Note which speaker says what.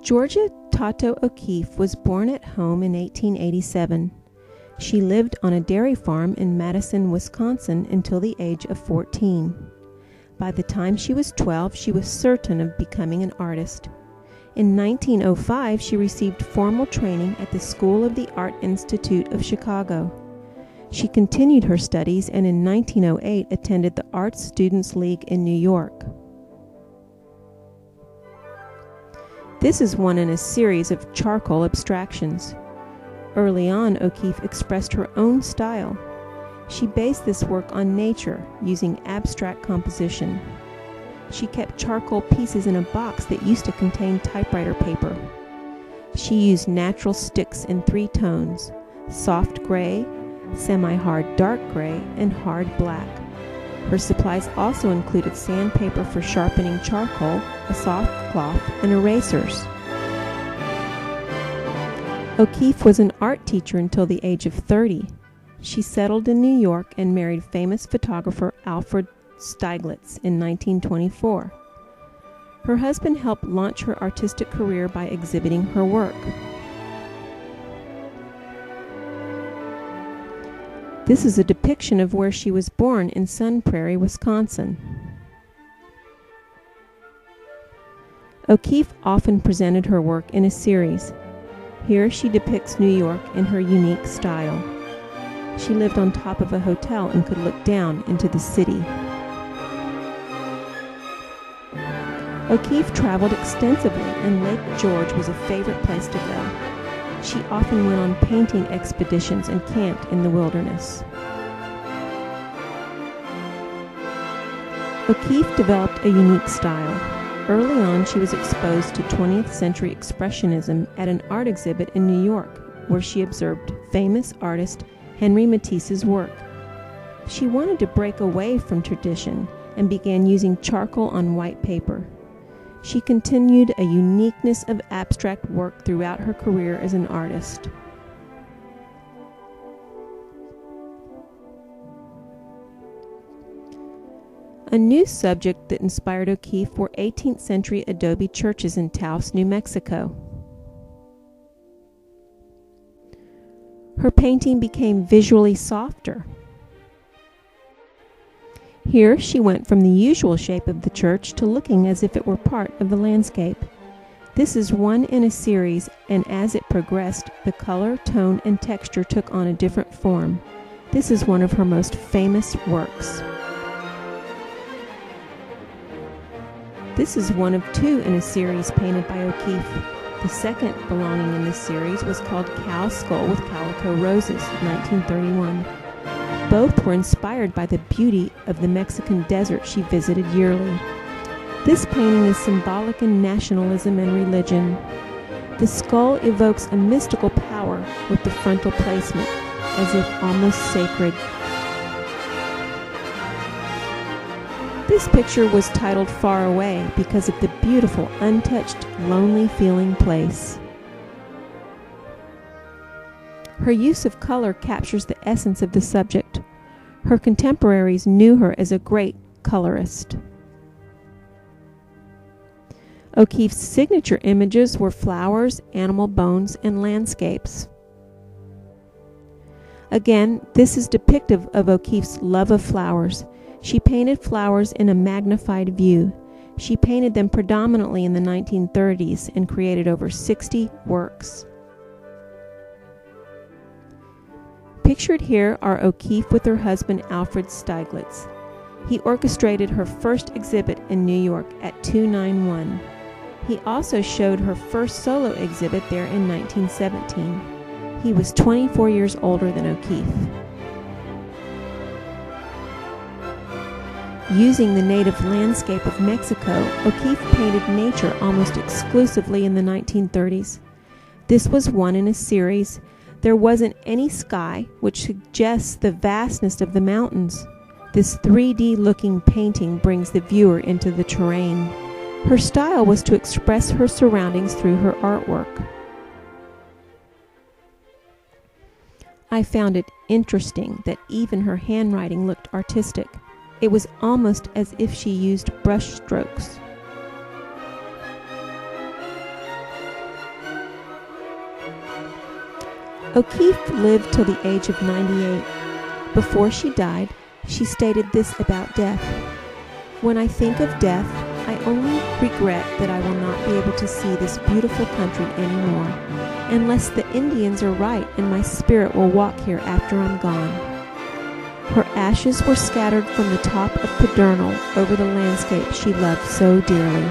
Speaker 1: Georgia Tato O'Keeffe was born at home in 1887. She lived on a dairy farm in Madison, Wisconsin until the age of 14. By the time she was 12, she was certain of becoming an artist. In 1905, she received formal training at the School of the Art Institute of Chicago. She continued her studies and in 1908 attended the Arts Students League in New York. This is one in a series of charcoal abstractions. Early on, O'Keeffe expressed her own style. She based this work on nature, using abstract composition. She kept charcoal pieces in a box that used to contain typewriter paper. She used natural sticks in 3 tones: soft gray, semi-hard dark gray, and hard black. Her supplies also included sandpaper for sharpening charcoal, a soft cloth, and erasers. O'Keeffe was an art teacher until the age of 30. She settled in New York and married famous photographer Alfred Stieglitz in 1924. Her husband helped launch her artistic career by exhibiting her work. This is a depiction of where she was born in Sun Prairie, Wisconsin. O'Keeffe often presented her work in a series. Here she depicts New York in her unique style. She lived on top of a hotel and could look down into the city. O'Keeffe traveled extensively, and Lake George was a favorite place to go. She often went on painting expeditions and camped in the wilderness. O'Keeffe developed a unique style. Early on, she was exposed to 20th century expressionism at an art exhibit in New York, where she observed famous artist Henri Matisse's work. She wanted to break away from tradition and began using charcoal on white paper. She continued a uniqueness of abstract work throughout her career as an artist. A new subject that inspired O'Keeffe were 18th century adobe churches in Taos, New Mexico. Her painting became visually softer. Here she went from the usual shape of the church to looking as if it were part of the landscape. This is one in a series, and as it progressed, the color, tone, and texture took on a different form. This is one of her most famous works. This is one of 2 in a series painted by O'Keeffe. The second belonging in this series was called Cow's Skull with Calico Roses, 1931. Both were inspired by the beauty of the Mexican desert she visited yearly. This painting is symbolic in nationalism and religion. The skull evokes a mystical power with the frontal placement, as if almost sacred. This picture was titled Far Away because of the beautiful, untouched, lonely-feeling place. Her use of color captures the essence of the subject. Her contemporaries knew her as a great colorist. O'Keeffe's signature images were flowers, animal bones, and landscapes. Again, this is depictive of O'Keeffe's love of flowers. She painted flowers in a magnified view. She painted them predominantly in the 1930s and created over 60 works. Pictured here are O'Keeffe with her husband Alfred Stieglitz. He orchestrated her first exhibit in New York at 291. He also showed her first solo exhibit there in 1917. He was 24 years older than O'Keeffe. Using the native landscape of Mexico, O'Keeffe painted nature almost exclusively in the 1930s. This was one in a series. There wasn't any sky, which suggests the vastness of the mountains. This 3D-looking painting brings the viewer into the terrain. Her style was to express her surroundings through her artwork. I found it interesting that even her handwriting looked artistic. It was almost as if she used brush strokes. O'Keeffe lived till the age of 98. Before she died, she stated this about death: "When I think of death, I only regret that I will not be able to see this beautiful country anymore, unless the Indians are right and my spirit will walk here after I'm gone." Her ashes were scattered from the top of Pedernal over the landscape she loved so dearly.